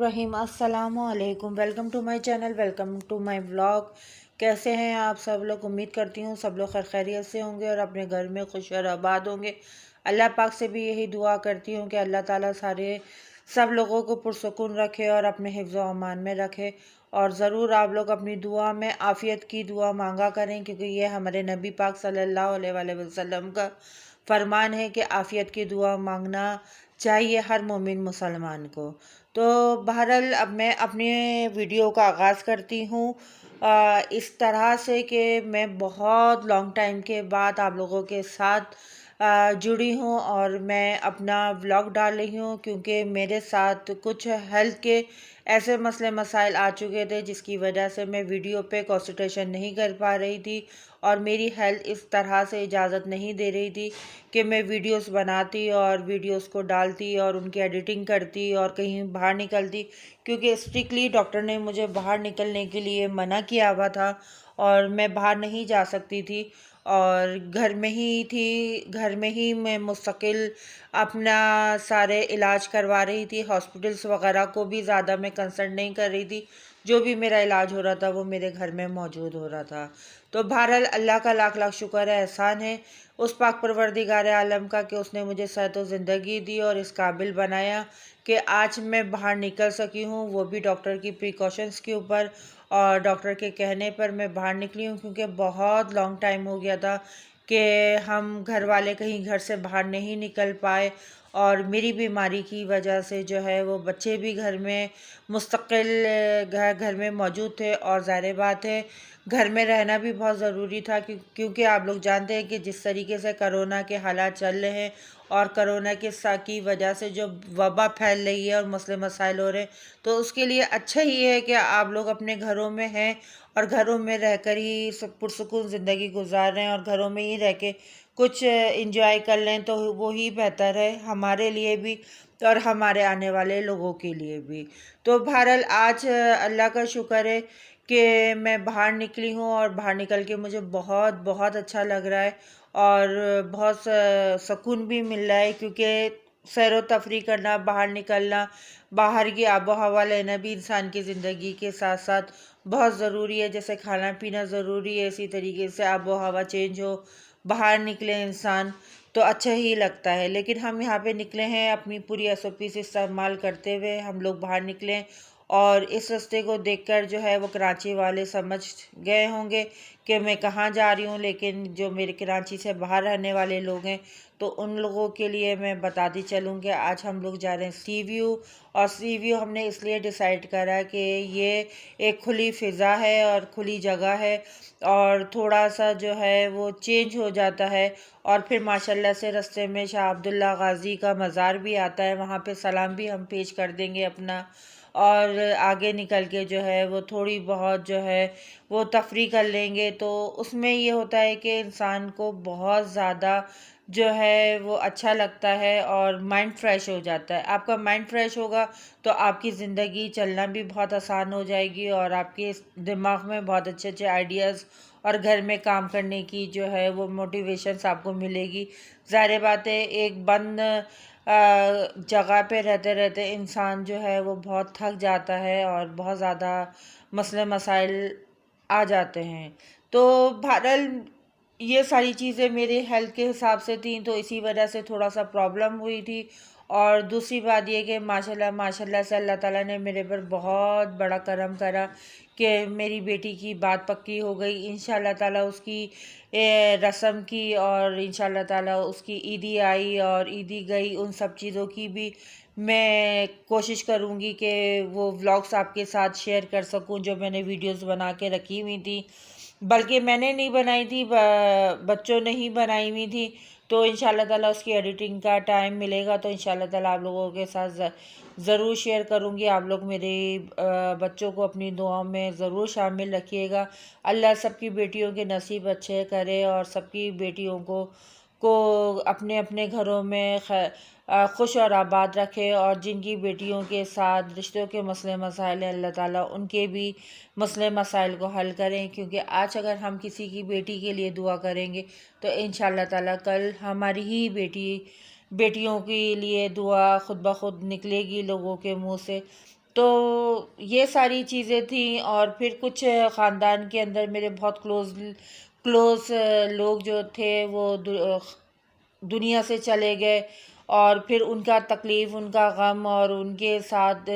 रहीम अस्सलामु अलैकुम। Welcome to my channel, welcome to my vlog. कैसे हैं आप सब लोग? उम्मीद करती हूँ सब लोग खैर खैरियत से होंगे और अपने घर में खुश और आबाद होंगे। अल्लाह पाक से भी यही दुआ करती हूँ कि अल्लाह ताला सारे सब लोगों को पुरसुकून रखे और अपने हिफ्ज़ व अमान में रखे। और ज़रूर आप लोग अपनी दुआ में आफ़ियत की दुआ मांगा करें, क्योंकि ये हमारे नबी पाक सल्लल्लाहु अलैहि वसल्लम का फरमान है कि आफ़ियत की दुआ मांगना चाहिए हर मोमिन मुसलमान को। तो बहरहाल अब मैं अपने वीडियो का आगाज़ करती हूँ इस तरह से कि मैं बहुत लॉन्ग टाइम के बाद आप लोगों के साथ जुड़ी हूँ और मैं अपना व्लॉग डाल रही हूँ, क्योंकि मेरे साथ कुछ हेल्थ के ऐसे मसले मसाइल आ चुके थे जिसकी वजह से मैं वीडियो पे कंसंट्रेशन नहीं कर पा रही थी और मेरी हेल्थ इस तरह से इजाज़त नहीं दे रही थी कि मैं वीडियोस बनाती और वीडियोस को डालती और उनकी एडिटिंग करती और कहीं बाहर निकलती, क्योंकि स्ट्रिक्टली डॉक्टर ने मुझे बाहर निकलने के लिए मना किया हुआ था और मैं बाहर नहीं जा सकती थी और घर में ही थी। घर में ही मैं मुस्तकिल अपना सारे इलाज करवा रही थी। हॉस्पिटल्स वगैरह को भी ज़्यादा मैं कंसल्ट नहीं कर रही थी। जो भी मेरा इलाज हो रहा था वो मेरे घर में मौजूद हो रहा था। तो बहरहाल अल्लाह का लाख लाख शुक्र है, एहसान है उस पाक परवरदिगार आलम का कि उसने मुझे सेहत व ज़िंदगी दी और इस काबिल बनाया कि आज मैं बाहर निकल सकी हूँ, वो भी डॉक्टर की प्रिकॉशंस के ऊपर और डॉक्टर के कहने पर मैं बाहर निकली हूँ, क्योंकि बहुत लॉन्ग टाइम हो गया था कि हम घर वाले कहीं घर से बाहर नहीं निकल पाए और मेरी बीमारी की वजह से जो है वो बच्चे भी घर में मुस्तकिल घर में मौजूद थे और ज़ाहिर बात है घर में रहना भी बहुत ज़रूरी था, क्योंकि आप लोग जानते हैं कि जिस तरीके से करोना के हालात चल रहे हैं और करोना की वजह से जो वबा फैल रही है और मसले मसाइल हो रहे हैं, तो उसके लिए अच्छा ही है कि आप लोग अपने घरों में हैं और घरों में रहकर ही सब पुरसुकून ज़िंदगी गुजार रहे हैं और घरों में ही रह के कुछ इंजॉय कर लें, तो वो ही बेहतर है हमारे लिए भी और हमारे आने वाले लोगों के लिए भी। तो बहरहाल आज अल्लाह का शुक्र है कि मैं बाहर निकली हूँ और बाहर निकल के मुझे बहुत बहुत अच्छा लग रहा है और बहुत सुकून भी मिल रहा है, क्योंकि सैर व तफरी करना, बाहर निकलना, बाहर की आबो हवा लेना भी इंसान की ज़िंदगी के साथ साथ बहुत ज़रूरी है। जैसे खाना पीना ज़रूरी है, इसी तरीके से आबो हवा चेंज हो, बाहर निकले इंसान तो अच्छा ही लगता है। लेकिन हम यहाँ पे निकले हैं अपनी पूरी एसओपी से इस्तेमाल करते हुए हम लोग बाहर निकले और इस रास्ते को देखकर जो है वो कराची वाले समझ गए होंगे कि मैं कहाँ जा रही हूँ, लेकिन जो मेरे कराची से बाहर रहने वाले लोग हैं तो उन लोगों के लिए मैं बताती चलूँ कि आज हम लोग जा रहे हैं सी व्यू। और सी व्यू हमने इसलिए डिसाइड करा कि ये एक खुली फ़िज़ा है और खुली जगह है और थोड़ा सा जो है वो चेंज हो जाता है। और फिर माशाल्लाह से रास्ते में शाह अब्दुल्ला गाज़ी का मज़ार भी आता है, वहाँ पे सलाम भी हम पेश कर देंगे अपना और आगे निकल के जो है वो थोड़ी बहुत जो है वो तफरी कर लेंगे। तो उसमें ये होता है कि इंसान को बहुत ज़्यादा जो है वो अच्छा लगता है और माइंड फ्रेश हो जाता है। आपका माइंड फ्रेश होगा तो आपकी ज़िंदगी चलना भी बहुत आसान हो जाएगी और आपके दिमाग में बहुत अच्छे अच्छे आइडियाज़ और घर में काम करने की जो है वो मोटिवेशंस आपको मिलेगी। ज़ाहिर बात है एक बंद जगह पे रहते रहते इंसान जो है वो बहुत थक जाता है और बहुत ज़्यादा मसले मसाइल आ जाते हैं। तो बहरहाल ये सारी चीज़ें मेरे हेल्थ के हिसाब से थी, तो इसी वजह से थोड़ा सा प्रॉब्लम हुई थी। और दूसरी बात ये कि माशाल्लाह माशाल्लाह से अल्लाह ताला ने मेरे पर बहुत बड़ा करम करा कि मेरी बेटी की बात पक्की हो गई इंशाल्लाह ताला। उसकी रस्म की और इंशाल्लाह ताला उसकी ईदी आई और ईदी गई, उन सब चीज़ों की भी मैं कोशिश करूँगी कि वो व्लॉग्स आपके साथ शेयर कर सकूँ जो मैंने वीडियोस बना के रखी हुई थी। बल्कि मैंने नहीं बनाई थी, बच्चों ने ही बनाई हुई थी। तो इंशाल्लाह ताला उसकी एडिटिंग का टाइम मिलेगा तो इंशाल्लाह ताला आप लोगों के साथ ज़रूर शेयर करूँगी। आप लोग मेरे बच्चों को अपनी दुआओं में ज़रूर शामिल रखिएगा। अल्लाह सबकी बेटियों के नसीब अच्छे करे और सबकी बेटियों को अपने अपने घरों में खुश और आबाद रखे और जिनकी बेटियों के साथ रिश्तों के मसले मसाइल हैं अल्लाह ताला उनके भी मसले मसाइल को हल करें, क्योंकि आज अगर हम किसी की बेटी के लिए दुआ करेंगे तो इंशाल्लाह ताला कल हमारी ही बेटियों के लिए दुआ खुद ब खुद निकलेगी लोगों के मुंह से। तो ये सारी चीज़ें थी। और फिर कुछ ख़ानदान के अंदर मेरे बहुत क्लोज़ लोग जो थे वो दुनिया से चले गए, और फिर उनका तकलीफ़, उनका गम और उनके साथ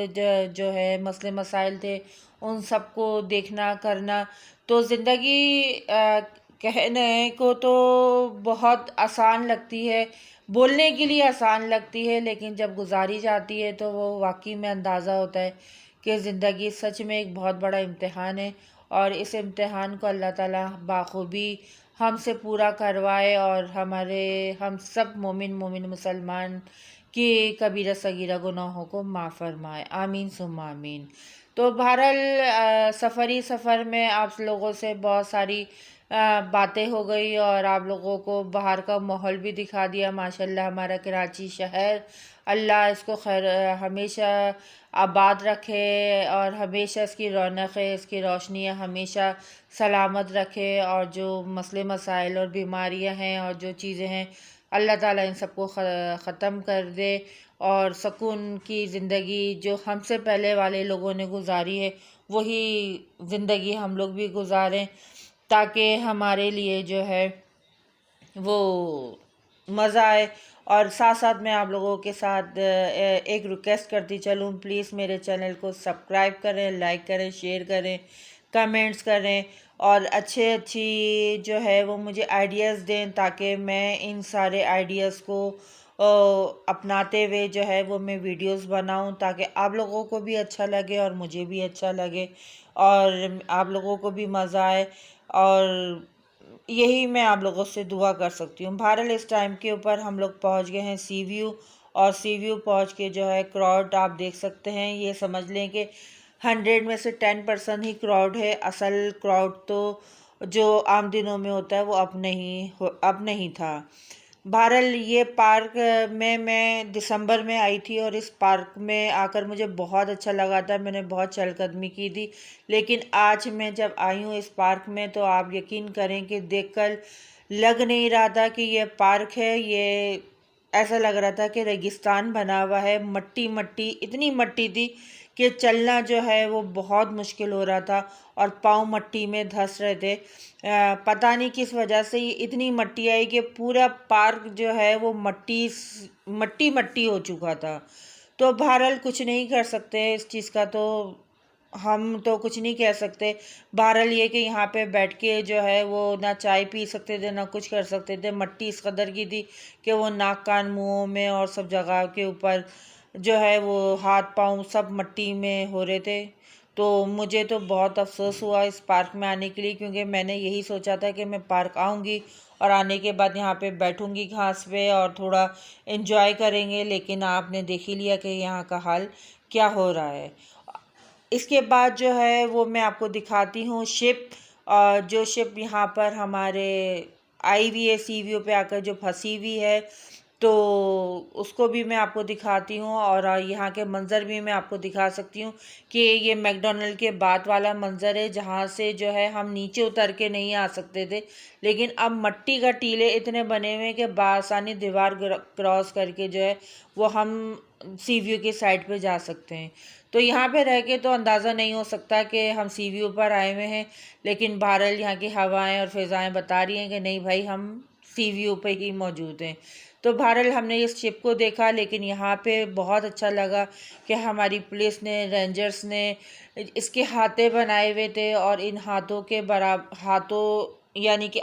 जो है मसले मसाइल थे, उन सबको देखना करना। तो ज़िंदगी कहने को तो बहुत आसान लगती है, बोलने के लिए आसान लगती है, लेकिन जब गुजारी जाती है तो वो वाकई में अंदाज़ा होता है कि ज़िंदगी सच में एक बहुत बड़ा इम्तिहान है। और इस इम्तिहान को अल्लाह ताला बाखूबी हमसे पूरा करवाए, और हम सब मोमिन मुसलमान की कबीरा सगीरा गुनाहों को माफ़ फरमाए। आमीन सुम्मा आमीन। तो बहरहाल सफ़र में आप लोगों से बहुत सारी बातें हो गई, और आप लोगों को बाहर का माहौल भी दिखा दिया। माशाल्लाह हमारा कराची शहर, अल्लाह इसको खैर हमेशा आबाद रखे, और हमेशा इसकी रौनक़ें, इसकी रोशनियाँ हमेशा सलामत रखे, और जो मसले मसाइल और बीमारियां हैं और जो चीज़ें हैं, अल्लाह ताला इन सबको ख़त्म कर दे, और सुकून की ज़िंदगी जो हमसे पहले वाले लोगों ने गुजारी है वही ज़िंदगी हम लोग भी गुजारें, ताकि हमारे लिए जो है वो मज़ा आए। और साथ साथ मैं आप लोगों के साथ एक रिक्वेस्ट करती चलूँ, प्लीज़ मेरे चैनल को सब्सक्राइब करें, लाइक करें, शेयर करें, कमेंट्स करें, और अच्छी जो है वो मुझे आइडियाज़ दें, ताकि मैं इन सारे आइडियाज़ को अपनाते हुए जो है वो मैं वीडियोस बनाऊं, ताकि आप लोगों को भी अच्छा लगे और मुझे भी अच्छा लगे, और आप लोगों को भी मज़ा आए। और यही मैं आप लोगों से दुआ कर सकती हूँ। बहरहाल इस टाइम के ऊपर हम लोग पहुँच गए हैं सी व्यू, और सी व्यू पहुँच के जो है क्राउड आप देख सकते हैं। ये समझ लें कि 100 में से 10% ही क्राउड है। असल क्राउड तो जो आम दिनों में होता है वो अब नहीं था। बहरहाल ये पार्क में मैं दिसंबर में आई थी, और इस पार्क में आकर मुझे बहुत अच्छा लगा था, मैंने बहुत चहलकदमी की थी। लेकिन आज मैं जब आई हूँ इस पार्क में, तो आप यकीन करें कि देखकर लग नहीं रहा था कि ये पार्क है। ये ऐसा लग रहा था कि रेगिस्तान बना हुआ है, मट्टी मट्टी, इतनी मट्टी थी कि चलना जो है वो बहुत मुश्किल हो रहा था, और पाँव मट्टी में धंस रहे थे। पता नहीं किस वजह से ये इतनी मट्टी आई कि पूरा पार्क जो है वो मट्टी मट्टी हो चुका था। तो बहरहाल कुछ नहीं कर सकते इस चीज़ का, तो हम तो कुछ नहीं कह सकते। बहरहाल ये कि यहाँ पे बैठ के जो है वो ना चाय पी सकते थे, ना कुछ कर सकते थे। मट्टी इस कदर की थी कि वो नाक कान मुँहों में और सब जगह के ऊपर जो है वो हाथ पाँव सब मट्टी में हो रहे थे। तो मुझे तो बहुत अफसोस हुआ इस पार्क में आने के लिए, क्योंकि मैंने यही सोचा था कि मैं पार्क आऊँगी और आने के बाद यहाँ पे बैठूँगी घास पे और थोड़ा एंजॉय करेंगे। लेकिन आपने देख ही लिया कि यहाँ का हाल क्या हो रहा है। इसके बाद जो है वो मैं आपको दिखाती हूँ शिप, जो शिप यहाँ पर हमारे आई हुई है सी व्यू पे आकर, जो फंसी हुई है, तो उसको भी मैं आपको दिखाती हूँ। और यहाँ के मंज़र भी मैं आपको दिखा सकती हूँ कि ये मैकडॉनल्ड के बाद वाला मंज़र है, जहाँ से जो है हम नीचे उतर के नहीं आ सकते थे, लेकिन अब मट्टी का टीले इतने बने हुए हैं कि बासानी दीवार क्रॉस करके जो है वो हम सी व्यू की साइड पे जा सकते हैं। तो यहाँ पे रह के तो अंदाज़ा नहीं हो सकता कि हम सी व्यू पर आए हुए हैं, लेकिन बहरहाल यहाँ की हवाएं और फ़िज़ाएं बता रही हैं कि नहीं भाई, हम सी व्यू पे ही मौजूद हैं। तो बहरहाल हमने इस शिप को देखा, लेकिन यहाँ पे बहुत अच्छा लगा कि हमारी पुलिस ने, रेंजर्स ने इसके हाथे बनाए हुए थे, और इन हाथों के हाथों यानी कि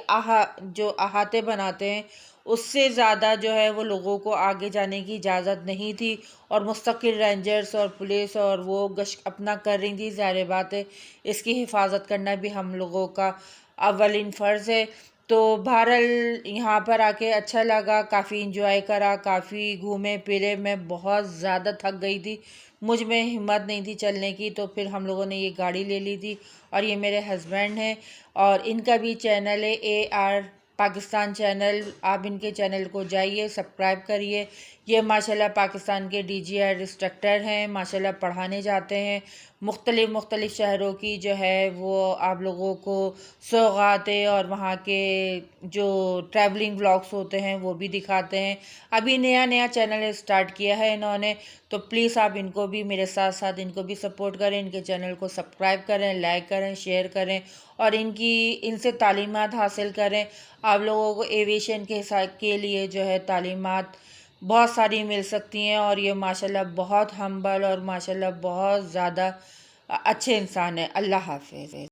जो अहाते बनाते हैं उससे ज़्यादा जो है वो लोगों को आगे जाने की इजाज़त नहीं थी, और मुस्तकिल रेंजर्स और पुलिस और वो गश्त अपना कर रही थी। ज़ाहिर बात है इसकी हिफाजत करना भी हम लोगों का अव्वलिन फ़र्ज़ है। तो बहरहाल यहाँ पर आके अच्छा लगा, काफ़ी इंजॉय करा, काफ़ी घूमे फिरे। मैं बहुत ज़्यादा थक गई थी, मुझ में हिम्मत नहीं थी चलने की, तो फिर हम लोगों ने ये गाड़ी ले ली थी। और ये मेरे हस्बैंड हैं, और इनका भी चैनल है AR पाकिस्तान चैनल। आप इनके चैनल को जाइए, सब्सक्राइब करिए। ये माशाल्लाह पाकिस्तान के DGI इंस्ट्रक्टर हैं, माशाल्लाह पढ़ाने जाते हैं। मुख्तलिफ़ शहरों की जो है वो आप लोगों को सौगातें और वहाँ के जो ट्रैवलिंग व्लॉग्स होते हैं वो भी दिखाते हैं। अभी नया चैनल स्टार्ट किया है इन्होंने, तो प्लीज़ आप इनको भी मेरे साथ साथ इनको भी सपोर्ट करें, इनके चैनल को सब्सक्राइब करें, लाइक करें, शेयर करें और इनसे तालीमात हासिल करें। आप लोगों को एविएशन के लिए जो है तालीमात बहुत सारी मिल सकती हैं और ये माशाल्लाह बहुत हम्बल और माशाल्लाह बहुत ज़्यादा अच्छे इंसान है। अल्लाह हाफ़िज़।